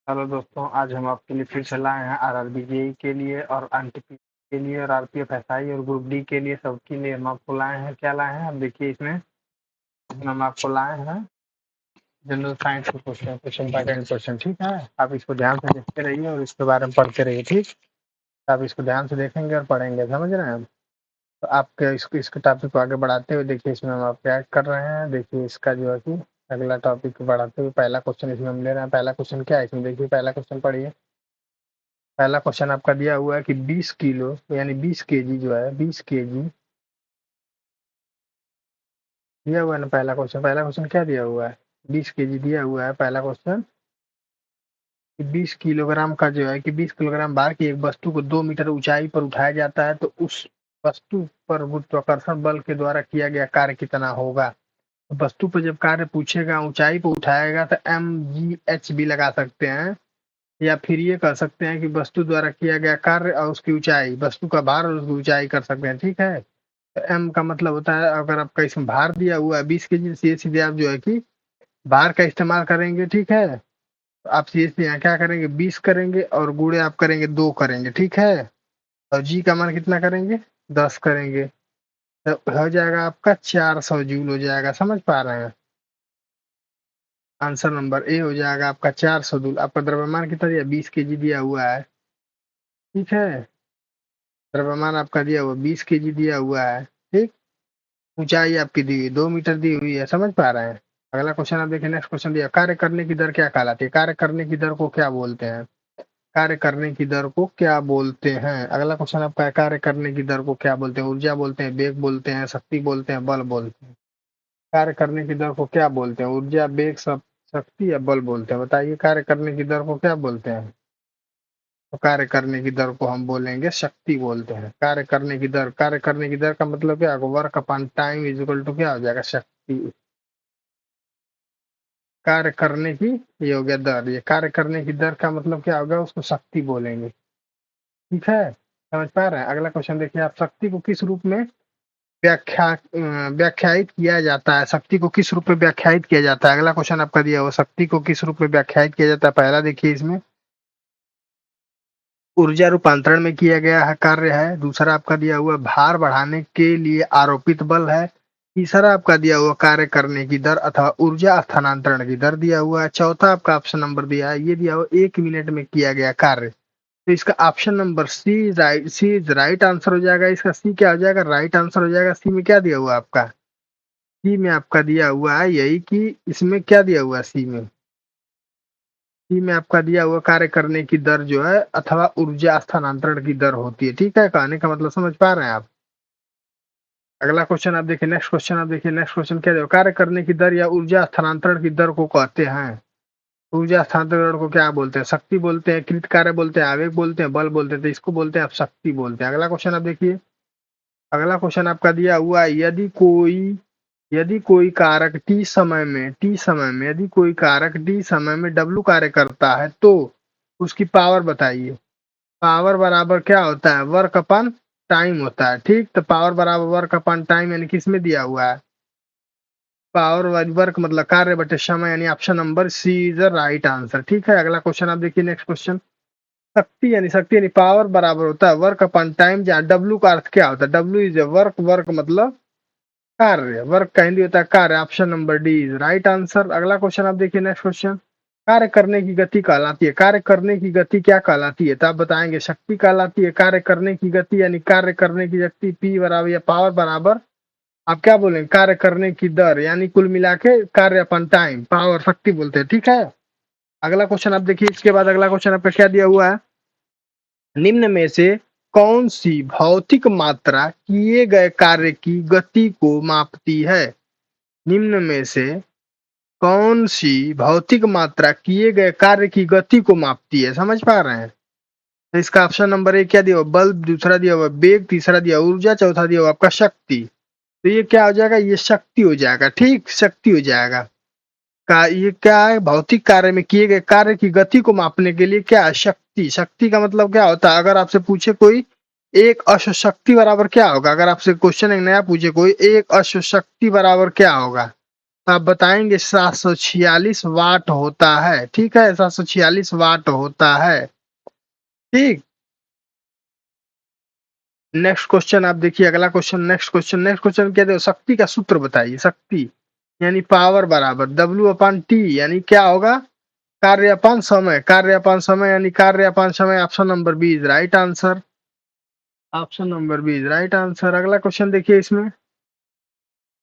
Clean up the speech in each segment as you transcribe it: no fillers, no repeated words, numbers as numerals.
Hello दोस्तों, आज हम आपके लिए फिर से लाए हैं आरआरबी जेईई के लिए और एनटीपीसी के लिए और आरपीएफ एसआई और ग्रुप डी के लिए सबके लिए हम आपको लाए हैं। क्या लाए हैं आप देखिए इसमें हम आपको लाए हैं जनरल साइंस के क्वेश्चन, कुछ इंपॉर्टेंट क्वेश्चन। ठीक है, आप इसको ध्यान से देखते रहिए और इसके बारे में पढ़ते रहिए। ठीक, तो आप इसको ध्यान से देखेंगे और पढ़ेंगे, समझ रहे हैं आप। तो आपके इसके टॉपिक को आगे बढ़ाते हुए देखिए इसमें हम आपको ऐड कर रहे हैं। देखिए इसका जो है कि अगला टॉपिक को बढ़ाते हुए पहला क्वेश्चन इसमें हम ले रहे हैं। पहला क्वेश्चन क्या है इसमें देखिए, पहला क्वेश्चन पढ़िए। पहला क्वेश्चन आपका दिया हुआ है कि 20 किलो यानी 20 केजी जो है 20 केजी दिया हुआ है ना। पहला क्वेश्चन क्या दिया हुआ है, 20 केजी दिया हुआ है। पहला क्वेश्चन कि 20 किलोग्राम का जो है कि 20 किलोग्राम भार की एक वस्तु को 2 मीटर ऊंचाई पर उठाया जाता है तो उस वस्तु पर गुरुत्वाकर्षण बल के द्वारा किया गया कार्य कितना होगा। वस्तु पर जब कार्य पूछेगा, ऊंचाई पर उठाएगा तो mgh भी लगा सकते हैं, या फिर ये कह सकते हैं कि वस्तु द्वारा किया गया कार्य और उसकी ऊंचाई, वस्तु का भार और उसकी ऊंचाई कर सकते हैं। ठीक है, तो एम का मतलब होता है अगर आपका इसमें भार दिया हुआ है 20 केजी, सीधे सीधे आप जो है कि भार का इस्तेमाल करेंगे। ठीक है, तो आप सीधे सीधे यहाँ क्या करेंगे, 20 करेंगे और गुणे आप करेंगे 2 करेंगे। ठीक है, और जी का मान कितना करेंगे, 10 करेंगे, तो हो जाएगा आपका 400 जूल हो जाएगा। समझ पा रहे हैं, आंसर नंबर ए हो जाएगा आपका 400 जूल। आपका द्रव्यमान कितना दिया, 20 केजी दिया हुआ है। ठीक है, द्रव्यमान आपका दिया हुआ 20 केजी दिया हुआ है। ठीक, ऊंचाई आपकी दी हुई 2 मीटर दी हुई है। समझ पा रहे हैं। अगला क्वेश्चन आप देखिए, नेक्स्ट क्वेश्चन दिया, कार्य करने की दर क्या कहलाती है। कार्य करने की दर को क्या बोलते हैं, कार्य करने की दर को क्या बोलते हैं। अगला क्वेश्चन आपका है, कार्य करने की दर को क्या बोलते हैं। ऊर्जा बोलते हैं, वेग बोलते हैं, शक्ति बोलते हैं, बल बोलते हैं। कार्य करने की दर को क्या बोलते हैं, ऊर्जा, वेग, शक्ति या बल बोलते हैं। बताइए, कार्य करने की दर को क्या बोलते हैं। तो कार्य करने की दर को हम बोलेंगे शक्ति बोलते हैं। कार्य करने की दर, कार्य करने की दर का मतलब क्या होगा, work upon time is equal to क्या हो जाएगा, शक्ति। कार्य करने की, ये हो गया दर, ये कार्य करने की दर का मतलब क्या होगा, उसको शक्ति बोलेंगे। ठीक है, समझ पा रहे हैं। अगला क्वेश्चन देखिए आप, शक्ति को किस रूप में व्याख्यायित किया जाता है। शक्ति को किस रूप में व्याख्यायित किया जाता है। अगला क्वेश्चन आपका दिया हुआ, शक्ति को किस रूप में व्याख्यायित किया जाता है। पहला देखिए इसमें ऊर्जा रूपांतरण में किया गया है कार्य है। दूसरा आपका दिया हुआ भार बढ़ाने के लिए आरोपित बल है। तीसरा आपका दिया हुआ कार्य करने की दर अथवा ऊर्जा स्थानांतरण की दर दिया हुआ है। चौथा आपका ऑप्शन नंबर दिया है, ये दिया हुआ 1 मिनट में किया गया कार्य। तो इसका option number C is right answer हो जाएगा। इसका सी क्या हो जाएगा, राइट आंसर हो जाएगा। सी में क्या दिया हुआ आपका, सी में आपका दिया हुआ है यही कि इसमें क्या दिया हुआ है, सी में आपका दिया हुआ कार्य करने की दर जो है अथवा ऊर्जा स्थानांतरण की दर होती है। ठीक है, कहने का मतलब समझ पा रहे हैं आप। अगला क्वेश्चन आप देखिए, नेक्स्ट क्वेश्चन आप देखिए, नेक्स्ट क्वेश्चन क्या दिया, कार्य करने की दर या ऊर्जा स्थानांतरण की दर को कहते हैं। ऊर्जा स्थानांतरण को क्या बोलते हैं, शक्ति बोलते हैं, कृत कार्य बोलते हैं, आवेग बोलते हैं, बल बोलते हैं। तो इसको बोलते हैं आप शक्ति बोलते हैं। अगला क्वेश्चन आप देखिए, अगला क्वेश्चन आपका दिया हुआ है, यदि कोई कारक टी समय में यदि कोई कारक टी समय में डब्लू कार्य करता है तो उसकी पावर बताइए। पावर बराबर क्या होता है, वर्क अपन टाइम होता है। ठीक, तो पावर बराबर वर्क अपन टाइम यानी किस में दिया हुआ है, पावर वर्क मतलब कार्य बटे समय, यानी option number C is the right answer. ठीक है, अगला क्वेश्चन आप देखिए, नेक्स्ट क्वेश्चन, शक्ति यानी पावर बराबर होता है वर्क अपन टाइम, जहाँ डब्लू का अर्थ क्या होता है, W is a work, work मतलब कार्य, वर्क का हिंदी होता है कार्य। Option number D is right answer. अगला क्वेश्चन आप देखिए, नेक्स्ट क्वेश्चन, कार्य करने की गति कहलाती है। कार्य करने की गति क्या कहलाती है, तो आप बताएंगे शक्ति कहलाती है। कार्य करने की गति यानी कार्य करने की शक्ति पी बराबर या पावर बराबर आप क्या बोलेंगे, कार्य करने की दर, यानी कुल मिला के कार्य अपन टाइम, पावर शक्ति बोलते हैं। ठीक है, अगला क्वेश्चन आप देखिए, इसके बाद अगला क्वेश्चन आपका क्या दिया हुआ है, निम्न में से कौन सी भौतिक मात्रा किए गए कार्य की गति को मापती है। निम्न में से कौन सी भौतिक मात्रा किए गए कार्य की गति को मापती है। समझ पा रहे हैं। तो इसका ऑप्शन नंबर एक क्या दिया हुआ, बल, दूसरा दिया हुआ वेग, तीसरा दिया ऊर्जा, चौथा दिया हुआ आपका शक्ति। तो ये क्या हो जाएगा, ये शक्ति हो जाएगा। ठीक, शक्ति हो जाएगा। का ये क्या है, भौतिक कार्य में किए गए कार्य की गति को मापने के लिए क्या है, शक्ति। शक्ति का मतलब क्या होता है, अगर आपसे पूछे कोई एक अश्व शक्ति बराबर क्या होगा, अगर आपसे क्वेश्चन एक नया पूछे कोई एक अश्व शक्ति बराबर क्या होगा, आप बताएंगे 746 वाट होता है, ठीक है, 746 वाट होता है, ठीक। नेक्स्ट क्वेश्चन आप देखिए, अगला क्वेश्चन, नेक्स्ट क्वेश्चन क्या दे, शक्ति का सूत्र बताइए। शक्ति यानी पावर बराबर W/T, यानी क्या होगा, कार्य अपन समय, कार्य अपन समय यानी कार्य अपन समय। Option number B is right answer, option number B is right answer. अगला क्वेश्चन देखिए इसमें,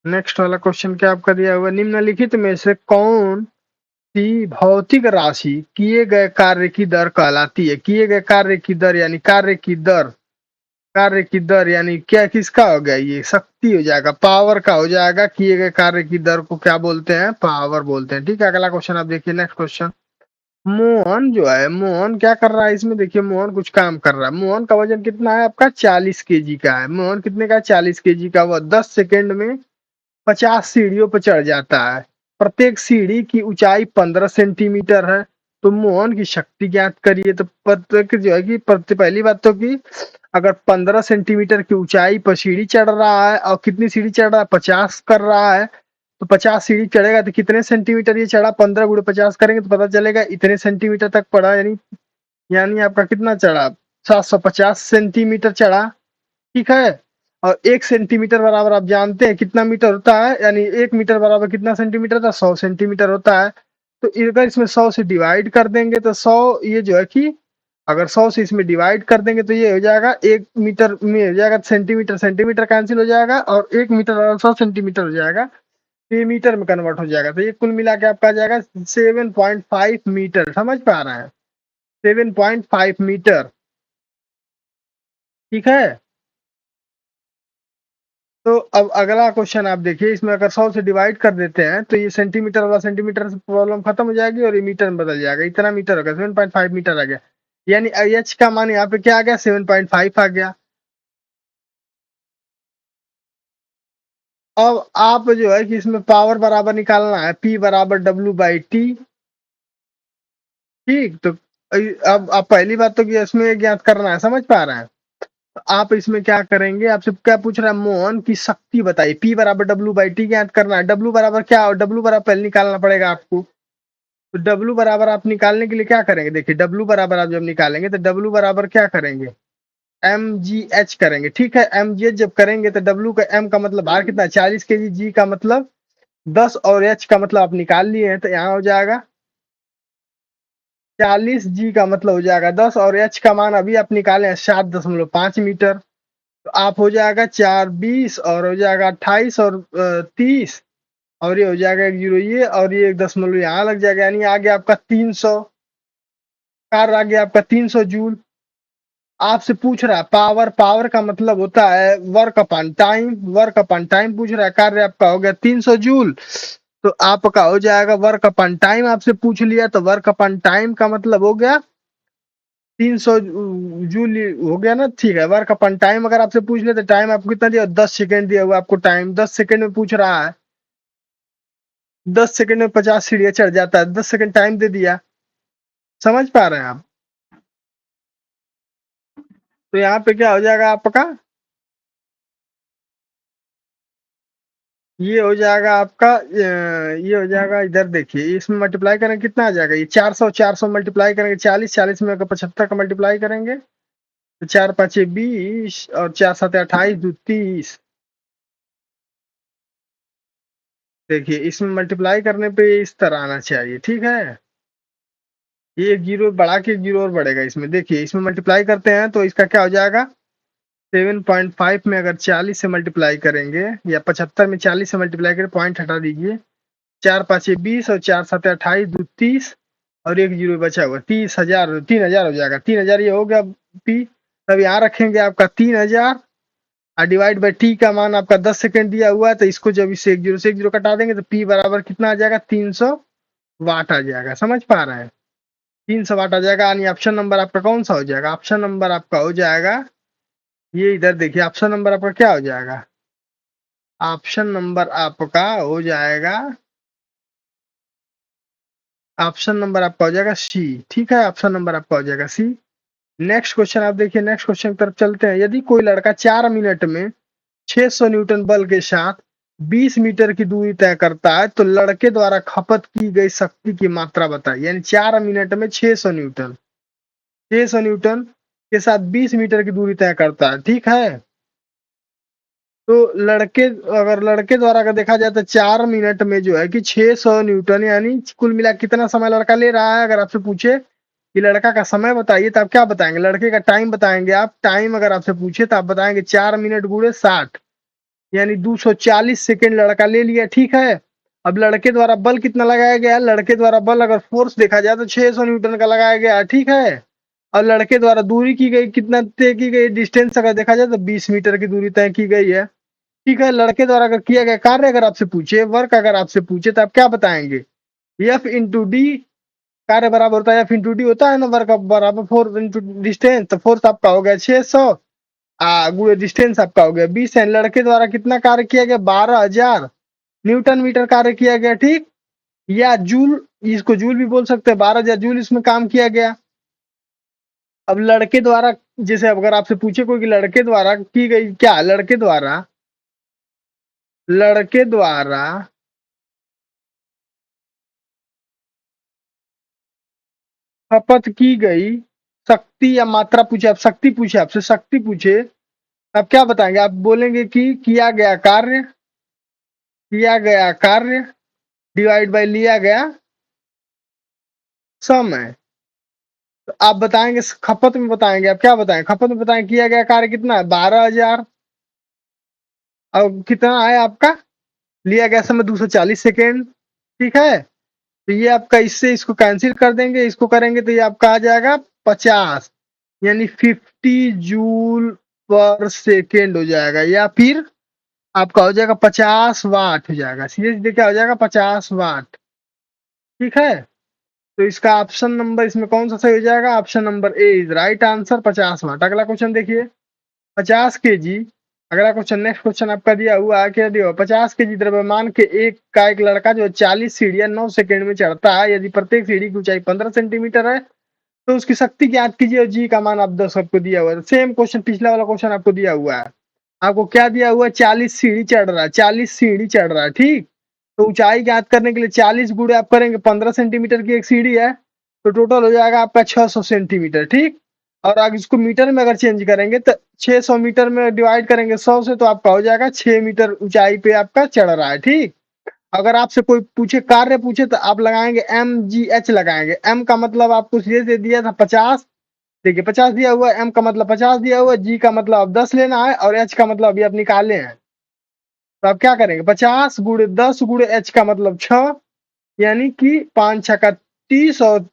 नेक्स्ट वाला क्वेश्चन क्या आपका दिया हुआ, निम्नलिखित में से कौन सी भौतिक राशि किए गए कार्य की दर कहलाती है। किए गए कार्य की दर यानी कार्य की दर, कार्य की दर यानी क्या, किसका हो गया, ये शक्ति हो जाएगा, पावर का हो जाएगा। किए गए कार्य की दर को क्या बोलते हैं, पावर बोलते हैं, ठीक है। अगला क्वेश्चन आप देखिए, नेक्स्ट क्वेश्चन। मोहन जो है, मोहन क्या कर रहा है इसमें, देखिए मोहन कुछ काम कर रहा है। मोहन का वजन कितना है आपका, 40 kg का है। मोहन कितने का, 40 kg का। वह 10 सेकेंड में 50 सीढ़ियों पर चढ़ जाता है। प्रत्येक सीढ़ी की ऊंचाई 15 सेंटीमीटर है। तो मोहन की शक्ति ज्ञात करिए। तो प्रत्येक जो है कि पहली बात तो कि अगर 15 सेंटीमीटर की ऊंचाई पर सीढ़ी चढ़ रहा है और कितनी सीढ़ी चढ़ रहा है, 50 कर रहा है, तो 50 सीढ़ी चढ़ेगा तो कितने सेंटीमीटर ये चढ़ा, 15 गुणे 50 करेंगे तो पता चलेगा इतने सेंटीमीटर तक पड़ा, यानी यानी आपका कितना चढ़ा, 750 सेंटीमीटर चढ़ा, ठीक है। और 1 सेंटीमीटर बराबर आप जानते हैं कितना मीटर होता है, यानी 1 मीटर बराबर कितना सेंटीमीटर था, 100 सेंटीमीटर होता है। तो अगर इसमें 100 से डिवाइड कर देंगे तो 100, ये जो है कि अगर 100 से इसमें डिवाइड कर देंगे तो ये हो जाएगा 1 मीटर में हो जाएगा, सेंटीमीटर सेंटीमीटर कैंसिल हो जाएगा, और 1 मीटर और 100 सेंटीमीटर हो जाएगा, तो ये मीटर में कन्वर्ट हो जाएगा। तो ये कुल मिला के आपका आ जाएगा 7.5 मीटर, समझ पा रहे हैं, 7.5 मीटर, ठीक है। तो अब अगला क्वेश्चन आप देखिए, इसमें अगर 100 से डिवाइड कर देते हैं तो ये सेंटीमीटर वाला सेंटीमीटर से प्रॉब्लम खत्म हो जाएगी और ये मीटर में बदल जाएगा। इतना मीटर होगा, 7.5 मीटर आ गया, यानी एच का मान यहाँ पे क्या आ गया, 7.5 आ गया। अब आप जो है कि इसमें पावर बराबर निकालना है, P बराबर W/T, ठीक। तो अब आप पहली बात तो कि इसमें ज्ञात करना है, समझ पा रहे हैं। तो आप इसमें क्या करेंगे, आपसे क्या पूछ रहा है, मोहन की शक्ति बताइए। P बराबर W/T ज्ञात करना है। W बराबर क्या, W बराबर पहले निकालना पड़ेगा आपको। तो W बराबर आप निकालने के लिए क्या करेंगे, देखिए W बराबर आप जब निकालेंगे तो W बराबर क्या करेंगे, MGH करेंगे, ठीक है। MGH जब करेंगे तो W का M का मतलब बाहर कितना, 40 kg, G का मतलब 10 और H का मतलब आप निकाल लिए हैं, तो यहाँ हो जाएगा 40, G का मतलब हो जाएगा 10 और H का मान अभी आप निकाले हैं 7.5 मीटर। तो आप हो जाएगा 4, 20 और हो जाएगा 28 और 30, और ये हो जाएगा 1 जीरो ये, और ये 1 दशमलव यहाँ लग जाएगा, यानी आ गया आपका 300, कार आ गया आपका 300 जूल। आपसे पूछ रहा है पावर, पावर का मतलब होता है work upon time, work upon time पूछ रहा है, कार्य आपका हो गया 300 जूल। तो आपका हो जाएगा वर्क अपॉन टाइम, आपसे पूछ लिया तो वर्क अपॉन टाइम का मतलब हो गया 300 जूल हो गया ना, ठीक है। वर्क अपॉन टाइम अगर आपसे पूछ ले तो टाइम आपको कितना दिया, 10 सेकेंड दिया हुआ आपको टाइम, 10 सेकेंड में पूछ रहा है, 10 सेकेंड में 50 सीढ़ियां चढ़ जाता है, 10 सेकेंड टाइम दे दिया, समझ पा रहे हैं आप। तो यहाँ पे क्या हो जाएगा आपका, ये हो जाएगा आपका ये हो जाएगा, इधर देखिए इसमें मल्टीप्लाई करेंगे कितना आ जाएगा, ये 400, 400 मल्टीप्लाई करेंगे 40, 40 में अगर 75 का मल्टीप्लाई करेंगे तो 4 5 20 और 4 7 28 2 30। देखिए इसमें मल्टीप्लाई करने पे इस तरह आना चाहिए, ठीक है। ये एक जीरो बढ़ा के एक जीरो और बढ़ेगा इसमें, देखिए इसमें मल्टीप्लाई करते हैं तो इसका क्या हो जाएगा, 7.5 में अगर 40 से मल्टीप्लाई करेंगे या 75 में 40 से मल्टीप्लाई करें, पॉइंट हटा दीजिए, 4 5 20 और 4 7 28 2 30, और एक जीरो बचा हुआ, 30,000, 3,000 हो जाएगा, 3,000 ये हो गया पी। तब यहाँ रखेंगे आपका 3,000 और डिवाइड बाई टी का मान आपका 10 सेकेंड दिया हुआ है, तो इसको जब इससे एक जीरो कटा देंगे तो पी बराबर कितना आ जाएगा, 300 वाट आ जाएगा, समझ पा रहे हैं। 300 वाट आ जाएगा, यानी ऑप्शन नंबर आपका कौन सा हो जाएगा, ऑप्शन नंबर आपका हो जाएगा ये, इधर देखिए ऑप्शन नंबर आपका क्या हो जाएगा, ऑप्शन नंबर आपका हो जाएगा, ऑप्शन नंबर आपका हो जाएगा सी, ठीक है। ऑप्शन नंबर आपका हो जाएगा सी। नेक्स्ट क्वेश्चन आप देखिए, नेक्स्ट क्वेश्चन की तरफ चलते हैं। यदि कोई लड़का 4 मिनट में 600 न्यूटन बल के साथ 20 मीटर की दूरी तय करता है तो लड़के द्वारा खपत की गई शक्ति की मात्रा बताइए। यानी 4 मिनट में 600 न्यूटन, 600 न्यूटन के साथ 20 मीटर की दूरी तय करता है, ठीक है। तो लड़के, अगर लड़के द्वारा अगर देखा जाए तो 4 मिनट में जो है कि 600 न्यूटन, यानी कुल मिला कितना समय लड़का ले रहा है। अगर आपसे पूछे कि लड़का का समय बताइए तो आप क्या बताएंगे? लड़के का टाइम बताएंगे आप। टाइम अगर आपसे पूछे तो आप बताएंगे 4 मिनट गुणे 60, यानी 240 सेकेंड लड़का ले लिया, ठीक है। अब लड़के द्वारा बल कितना लगाया गया? लड़के द्वारा बल अगर फोर्स देखा जाए तो 600 न्यूटन का लगाया गया, ठीक है। और लड़के द्वारा दूरी की गई, कितना तय की गई डिस्टेंस अगर देखा जाए तो 20 मीटर की दूरी तय की गई है, ठीक है। लड़के द्वारा अगर किया गया कार्य अगर आपसे पूछे, वर्क अगर आपसे पूछे तो आप क्या बताएंगे? एफ इंटू डी, कार्य बराबर होता है एफ इंटू डी होता है ना, वर्क बराबर फोर्स इंटू डिस्टेंस। तो फोर्स आपका हो गया 600 गुणे डिस्टेंस आपका हो गया 20 है। लड़के द्वारा कितना कार्य किया गया? 12,000 न्यूटन मीटर कार्य किया गया, ठीक। या जूल, इसको जूल भी बोल सकते हैं, 12,000 जूल इसमें काम किया गया। अब लड़के द्वारा, जैसे अगर आपसे पूछे कोई कि लड़के द्वारा की गई क्या, लड़के द्वारा खपत की गई शक्ति या मात्रा पूछे, आप शक्ति पूछे, आपसे शक्ति पूछे, आप क्या बताएंगे? आप बोलेंगे कि किया गया कार्य डिवाइड बाय लिया गया समय। तो आप बताएंगे खपत में, बताएंगे आप क्या बताएंगे? खपत में बताएंगे किया गया कार्य कितना है? 12,000। अब कितना है आपका? लिया गया समय 240 सेकेंड, ठीक है। तो ये आपका, इससे इसको कैंसिल कर देंगे, इसको करेंगे तो ये आपका आ जाएगा 50, यानी 50 जूल पर सेकेंड हो जाएगा। या फिर आपका हो जाएगा 50 वाट हो जाएगा, सीधे सीधे क्या हो जाएगा? 50 वाट, ठीक है। तो इसका ऑप्शन नंबर इसमें कौन सा सही हो जाएगा? Option number A is right answer, 50 वाट। अगला क्वेश्चन देखिए, 50 kg। अगला क्वेश्चन, नेक्स्ट क्वेश्चन आपका दिया हुआ है, क्या दिया हुआ? 50 kg द्रव्यमान के एक लड़का जो 40 सीढ़ियां 9 सेकंड में चढ़ता है, यदि प्रत्येक सीढ़ी की ऊंचाई 15 सेंटीमीटर है तो उसकी शक्ति ज्ञात कीजिए और जी का मान आप 10 आपको दिया हुआ है। सेम क्वेश्चन, पिछला वाला क्वेश्चन आपको दिया हुआ है। आपको क्या दिया हुआ है? 40 सीढ़ी चढ़ रहा है, 40 सीढ़ी चढ़ रहा है, ठीक। तो ऊंचाई ज्ञात करने के लिए 40 गुणे आप करेंगे, 15 सेंटीमीटर की एक सीढ़ी है, तो टोटल हो जाएगा आपका 600 सेंटीमीटर, ठीक। और अगर इसको मीटर में अगर चेंज करेंगे तो 600 मीटर में डिवाइड करेंगे 100 से, तो आपका हो जाएगा 6 मीटर ऊंचाई पे आपका चढ़ रहा है, ठीक। अगर आपसे कोई पूछे, कार्य पूछे, तो आप लगाएंगे mgh लगाएंगे। m का मतलब आपको सीधे से दिया था 50, देखिए 50 दिया हुआ है, m का मतलब 50 दिया हुआ है, g का मतलब अब 10 लेना है और h का मतलब अभी आप निकाले हैं। तो आप क्या करेंगे? 50 गुणे 10 गुणे h का मतलब 6, यानी कि 5 छक्का 30 और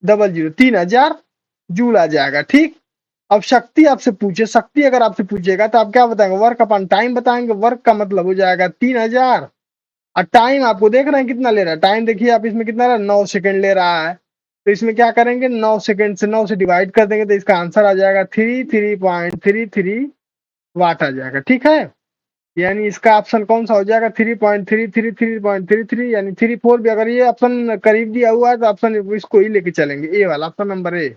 डबल जीरो 3,000 जूल आ जाएगा, ठीक। अब शक्ति आपसे पूछे, शक्ति अगर आपसे पूछेगा तो आप क्या बताएंगे? वर्क अपॉन टाइम बताएंगे। वर्क का मतलब हो जाएगा 3,000, और टाइम आपको देख रहे हैं कितना ले रहा है? टाइम देखिए आप, इसमें कितना रहा है? 9 सेकंड ले रहा है। तो इसमें क्या करेंगे? 9 सेकंड से 9 से डिवाइड कर देंगे तो इसका आंसर आ जाएगा 33.33 वाट आ जाएगा, ठीक है। यानी इसका ऑप्शन कौन सा हो जाएगा? 3.33, 3.33, यानी 34 भी। अगर ये ऑप्शन करीब दिया हुआ है तो ऑप्शन इसको ही लेके चलेंगे, ए वाला ऑप्शन नंबर ए।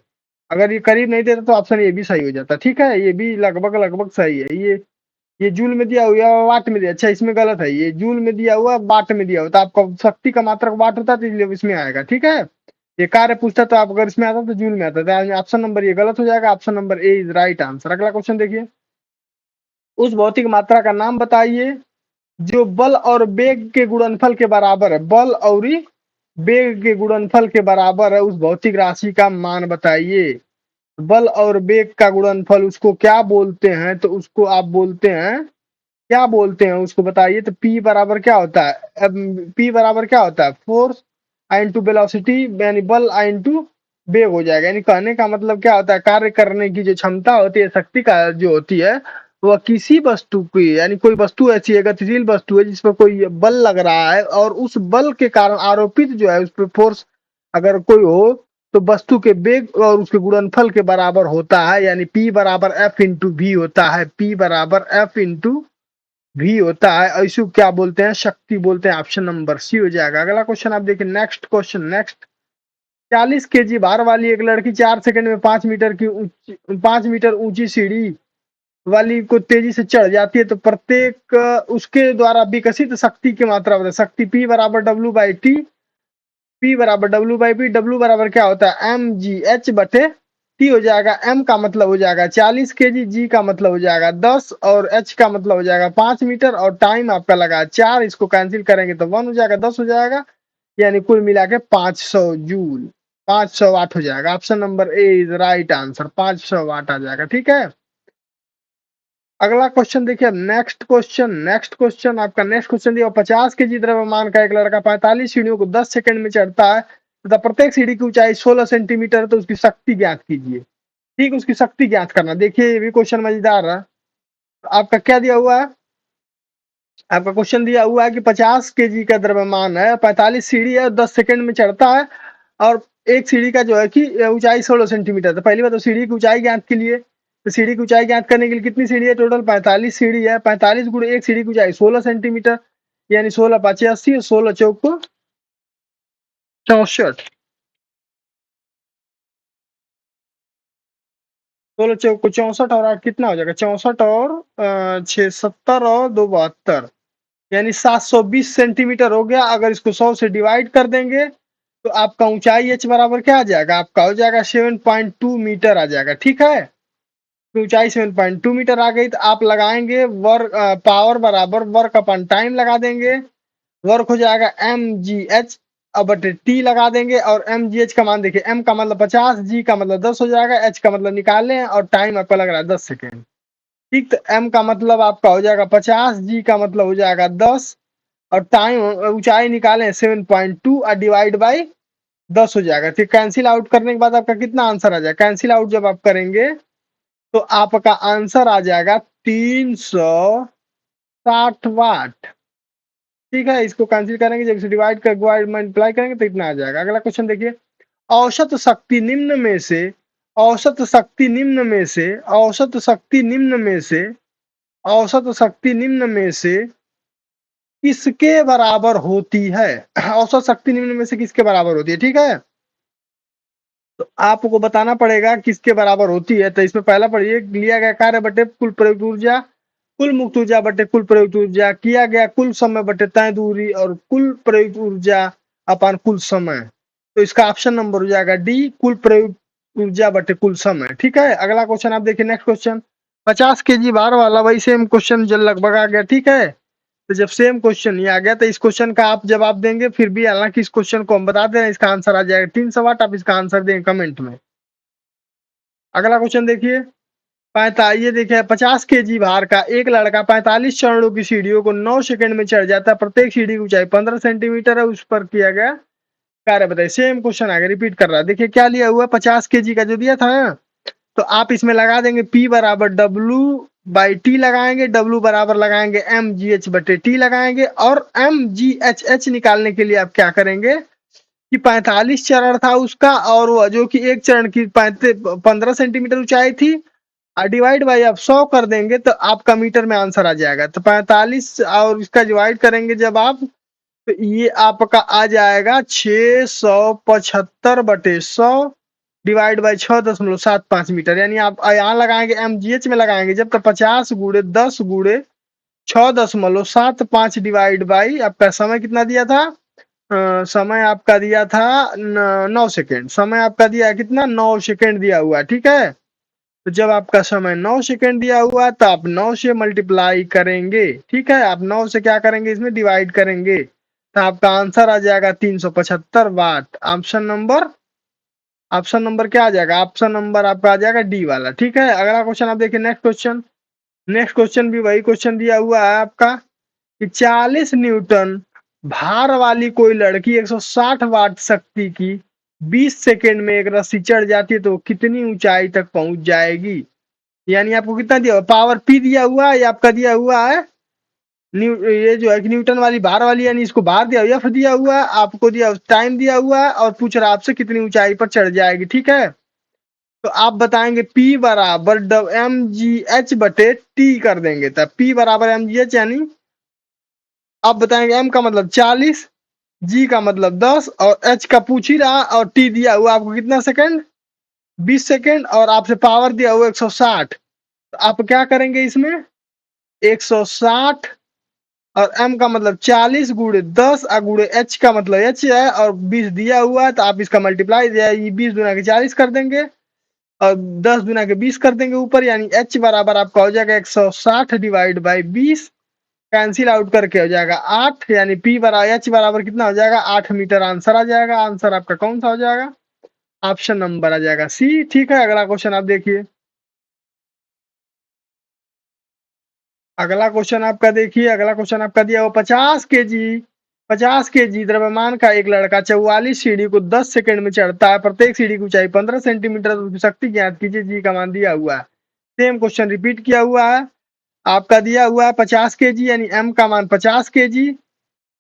अगर ये करीब नहीं देता तो ऑप्शन ए भी सही हो जाता, ठीक है। ये भी लगभग लगभग सही है। ये जूल में दिया हुआ है, वाट में दिया, अच्छा इसमें गलत है, ये जूल में दिया हुआ वाट में दिया हुआ, तो आपका शक्ति का मात्रक वाट होता तो इसलिए इसमें आएगा, ठीक है। ये कार्य पूछता तो आप अगर इसमें आता तो जूल में आता, तो ऑप्शन नंबर ये गलत हो जाएगा। Option number A is right answer. अगला क्वेश्चन देखिए, उस भौतिक मात्रा का नाम बताइए जो बल और वेग के गुणनफल के बराबर है। बल और वेग के गुणनफल के बराबर है, उस भौतिक राशि का मान बताइए। बल और वेग का गुणनफल उसको क्या बोलते हैं? तो उसको आप बोलते हैं, क्या बोलते हैं उसको बताइए। तो P बराबर क्या होता है? अब P बराबर क्या होता है? फोर्स इंटू वेलोसिटी, यानी बल इंटू वेग हो जाएगा। यानी कहने का मतलब क्या होता है? कार्य करने की जो क्षमता होती है, शक्ति का जो होती है, वह किसी वस्तु की, यानी कोई वस्तु ऐसी है, गतिशील वस्तु है जिस पर कोई बल लग रहा है और उस बल के कारण आरोपित जो है उस पर फोर्स अगर कोई हो, तो वस्तु के वेग और उसके गुणनफल के बराबर होता है। यानी P बराबर F इंटू वी होता है। P बराबर F इंटू भी होता है। ऐसे क्या बोलते हैं? शक्ति बोलते हैं। ऑप्शन नंबर सी हो जाएगा। अगला क्वेश्चन आप देखिए, नेक्स्ट क्वेश्चन, नेक्स्ट। 40 kg भार वाली एक लड़की 4 सेकंड में 5 मीटर ऊंची सीढ़ी वाली को तेजी से चढ़ जाती है तो प्रत्येक उसके द्वारा विकसित शक्ति की मात्रा बताए। शक्ति P बराबर W/T, P बराबर W/P, W बराबर क्या होता है mgh बटे T हो जाएगा। m का मतलब हो जाएगा 40 kg, g का मतलब हो जाएगा 10 और h का मतलब हो जाएगा 5 मीटर और टाइम आपका लगा 4। इसको कैंसिल करेंगे तो 1 हो जाएगा, 10 हो जाएगा, यानी कुल मिला के 500 जूल, 500 वाट हो जाएगा। Option number A is right answer, 500 वाट आ जाएगा। ठीक है, अगला क्वेश्चन देखिए। नेक्स्ट क्वेश्चन आपका नेक्स्ट क्वेश्चन दिया 50 के जी द्रव्यमान का एक लड़का 45 सीढ़ियों को 10 सेकंड में चढ़ता है तथा प्रत्येक सीढ़ी की ऊंचाई 16 सेंटीमीटर, तो उसकी शक्ति ज्ञात कीजिए। ठीक, उसकी शक्ति ज्ञात करना। देखिए ये भी क्वेश्चन मजेदार है। आपका क्या दिया हुआ है, आपका क्वेश्चन दिया हुआ है कि 50 केजी का द्रव्यमान है, 45 सीढ़ी है, 10 सेकंड में चढ़ता है और एक सीढ़ी का जो है कि ऊंचाई 16 सेंटीमीटर। तो पहली बात तो सीढ़ी की ऊंचाई ज्ञात के लिए, तो सीढ़ी की ऊंचाई ज्ञात करने के लिए कितनी सीढ़ी है, टोटल 45 सीढ़ी है। 45 गुणे एक सीढ़ी की ऊंचाई 16 सेंटीमीटर, यानी 16 पाँचे 80 और 16 चौक 64, 16 चौक 64 और 8 कितना हो जाएगा 64 और 6 70 और 2 72, यानी 720 सेंटीमीटर हो गया। अगर इसको 100 से डिवाइड कर देंगे तो आपका ऊंचाई h बराबर क्या आ जाएगा, आपका हो जाएगा 7.2 मीटर आ जाएगा। ठीक है, तो ऊंचाई 7.2 मीटर आ गई तो आप लगाएंगे वर्क पावर बराबर वर्क अपन टाइम लगा देंगे। वर्क हो जाएगा mgh अब टी लगा देंगे और mgh का मान देखिए, m का मतलब 50, g का मतलब 10 हो जाएगा, h का मतलब निकालें और टाइम आपका लग रहा है 10 सेकेंड। ठीक, तो m का मतलब आपका हो जाएगा 50, g का मतलब हो जाएगा 10 और टाइम ऊंचाई निकालें 7.2 और डिवाइड बाई 10 हो जाएगा। फिर कैंसिल आउट करने के बाद आपका कितना आंसर आ जाएगा, कैंसिल आउट जब आप करेंगे तो आपका आंसर आ जाएगा 360 वाट। ठीक है, इसको कैंसिल करेंगे, जब इसे डिवाइड कर मल्टीप्लाई करेंगे तो इतना आ जाएगा। अगला क्वेश्चन देखिए। औसत शक्ति निम्न में से औसत शक्ति निम्न में से औसत शक्ति निम्न में से औसत शक्ति निम्न में से किसके बराबर होती है। औसत शक्ति निम्न में से किसके बराबर होती है। ठीक है, तो आपको बताना पड़ेगा किसके बराबर होती है। तो इसमें पहला पढ़िए, लिया गया कार्य बटे कुल प्रयुक्त ऊर्जा, कुल मुक्त ऊर्जा बटे कुल प्रयुक्त ऊर्जा, किया गया कुल समय बटे तय दूरी और कुल प्रयुक्त ऊर्जा अपान कुल समय। तो इसका ऑप्शन नंबर हो जाएगा डी, कुल प्रयुक्त ऊर्जा बटे कुल समय। ठीक है, अगला क्वेश्चन आप देखिए। नेक्स्ट क्वेश्चन 50 केजी भार वाला वही सेम क्वेश्चन जो लगभग आ गया। ठीक है, तो जब सेम क्वेश्चन ये आ गया तो इस क्वेश्चन का आप जवाब देंगे, फिर भी हालांकि इस क्वेश्चन को हम बता दे रहे हैं, इसका आंसर आ जाएगा 300 वाट। आप इसका आंसर देंगे कमेंट में। अगला क्वेश्चन देखिए। ये देखिए 50 केजी भार का एक लड़का 45 चरणों की सीढ़ियों को 9 सेकंड में चढ़ जाता है। प्रत्येक सीढ़ी की ऊंचाई 15 सेंटीमीटर है। उस पर किया गया कार्य बताइए। सेम क्वेश्चन आगे रिपीट कर रहा है। देखिए क्या लिया हुआ 50 केजी का जो दिया था ना, तो आप इसमें लगा देंगे P बराबर W/T लगाएंगे, W बराबर लगाएंगे mgh बटे T लगाएंगे और mgh निकालने के लिए आप क्या करेंगे कि 45 चरण था उसका और वो जो कि एक चरण की 15 सेंटीमीटर ऊंचाई थी, डिवाइड बाई आप 100 कर देंगे तो आपका मीटर में आंसर आ जाएगा। तो 45 और इसका डिवाइड करेंगे जब आप, तो ये आपका आ जाएगा 675 बटे 100 डिवाइड बाई 6.75 मीटर, यानी आप यहाँ लगाएंगे mgh में लगाएंगे जब तक 50 गुणे 10 गुणे 6.75 डिवाइड बाई आपका समय कितना दिया था, समय आपका दिया था 9 सेकेंड। समय आपका दिया है कितना 9 सेकेंड दिया हुआ। ठीक है, तो जब आपका समय 9 सेकेंड दिया हुआ तो आप 9 से मल्टीप्लाई करेंगे। ठीक है, आप 9 से क्या करेंगे इसमें डिवाइड करेंगे तो आपका आंसर आ जाएगा 375 वाट। ऑप्शन नंबर क्या आ जाएगा, ऑप्शन नंबर आपका आ जाएगा डी वाला। ठीक है, अगला क्वेश्चन आप देखिए। नेक्स्ट क्वेश्चन भी वही क्वेश्चन दिया हुआ है आपका कि 40 न्यूटन भार वाली कोई लड़की 160 वाट शक्ति की 20 सेकेंड में एक रस्सी चढ़ जाती है तो कितनी ऊंचाई तक पहुंच जाएगी। यानी आपको कितना दिया हुआ, पावर P दिया हुआ है, आपका दिया हुआ है ये जो है कि न्यूटन वाली भार वाली, यानी इसको भार दिया हुआ, F दिया हुआ है, आपको दिया टाइम दिया हुआ है और पूछ रहा आपसे कितनी ऊंचाई पर चढ़ जाएगी। ठीक है, तो आप बताएंगे P बराबर mgh बटे T कर देंगे। तब P बराबर mgh, यानी आप बताएंगे m का मतलब 40, g का मतलब 10 और h का पूछ ही रहा और t दिया हुआ आपको कितना सेकंड 20 सेकंड और आपसे पावर दिया हुआ 160। तो आप क्या करेंगे इसमें 160 और m का मतलब 40 गुणे 10 और गुणे h का मतलब h है और 20 दिया हुआ है तो आप इसका मल्टीप्लाई 20 दुना के 40 कर देंगे और 10 दुना के 20 कर देंगे ऊपर, यानी h बराबर आपका हो जाएगा 160 डिवाइड बाई 20, कैंसिल आउट करके हो जाएगा 8, यानी p बराबर h बराबर कितना हो जाएगा 8 मीटर। आंसर आ जाएगा। आंसर आपका कौन सा हो जाएगा? ऑप्शन नंबर आ जाएगा सी। ठीक है, अगला क्वेश्चन आप देखिए। अगला क्वेश्चन आपका देखिए, अगला क्वेश्चन आपका दिया हुआ 50 केजी द्रव्यमान का एक लड़का 44 सीढ़ी को 10 सेकंड में चढ़ता है, प्रत्येक सीढ़ी की ऊंचाई 15 सेंटीमीटर, उसकी शक्ति ज्ञात कीजिए। जी का मान दिया हुआ है। सेम क्वेश्चन रिपीट किया हुआ है। आपका दिया हुआ है 50 केजी, यानी एम का मान 50 केजी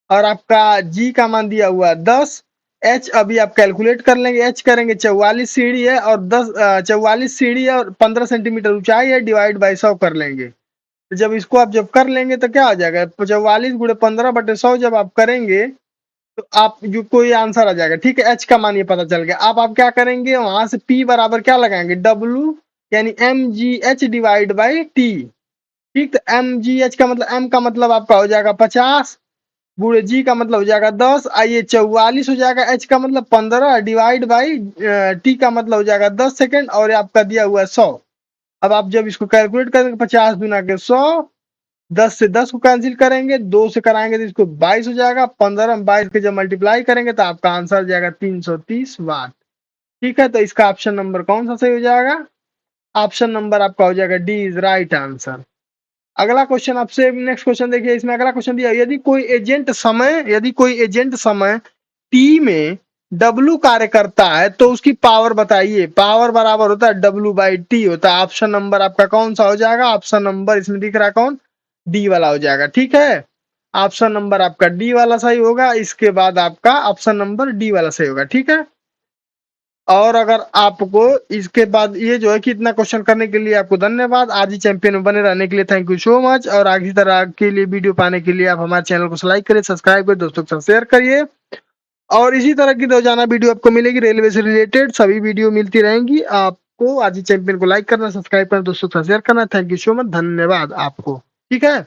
और आपका जी का मान दिया हुआ है 10। एच अभी आप कैलकुलेट कर लेंगे। एच करेंगे 44 सीढ़ी है और 44 सीढ़ी है और 15 सेंटीमीटर ऊंचाई है, डिवाइड बाई 100 कर लेंगे। तो जब इसको आप जब कर लेंगे तो क्या आ जाएगा 44 गुणे 15/100 जब आप करेंगे तो आप जो कोई आंसर आ जाएगा। ठीक है, एच का मान ये पता चल गया। अब आप क्या करेंगे वहां से पी बराबर क्या लगाएंगे डब्ल्यू, यानी M G H divide by T. ठीक, तो एम जी एच का मतलब एम का मतलब आपका हो जाएगा 50 गुणे जी का मतलब हो जाएगा 10, आइए 44 हो जाएगा, एच का मतलब 15 डिवाइड बाई टी का मतलब हो जाएगा 10 सेकंड और आपका दिया हुआ है 100। अब आप जब इसको कैलकुलेट करेंगे 50 दुना के 100, 10 से 10 को कैंसिल करेंगे, 2 से कराएंगे तो इसको 22 हो जाएगा, 15 में 22 के जब मल्टीप्लाई करेंगे तो आपका आंसर आ जाएगा 330 वाट। ठीक है, तो इसका ऑप्शन नंबर कौन सा सही हो जाएगा? ऑप्शन नंबर आपका हो जाएगा डी इज राइट आंसर। अगला क्वेश्चन आपसे नेक्स्ट क्वेश्चन देखिए। इसमें अगला क्वेश्चन दिया यदि कोई एजेंट समय टी में डब्लू कार्य करता है तो उसकी पावर बताइए। पावर बराबर होता है डब्लू बाई टी होता है। ऑप्शन नंबर आपका कौन सा हो जाएगा? ऑप्शन नंबर इसमें दिख रहा है कौन? डी वाला हो जाएगा। ठीक है, ऑप्शन नंबर आपका डी वाला सही होगा। इसके बाद आपका ऑप्शन नंबर डी वाला सही होगा। ठीक है, और अगर आपको इसके बाद ये जो है कि इतना क्वेश्चन करने के लिए आपको धन्यवाद। आज ही चैंपियन में बने रहने के लिए थैंक यू सो मच। और आगे तरह के लिए वीडियो पाने के लिए आप हमारे चैनल को लाइक करिए, सब्सक्राइब करिए, दोस्तों के साथ शेयर करिए और इसी तरह की रोजाना वीडियो आपको मिलेगी रेलवे से रिलेटेड सभी वीडियो मिलती रहेंगी। आपको आज ही चैंपियन को लाइक करना, सब्सक्राइब करना, दोस्तों के साथ शेयर करना। थैंक यू सो मच, धन्यवाद आपको। ठीक है।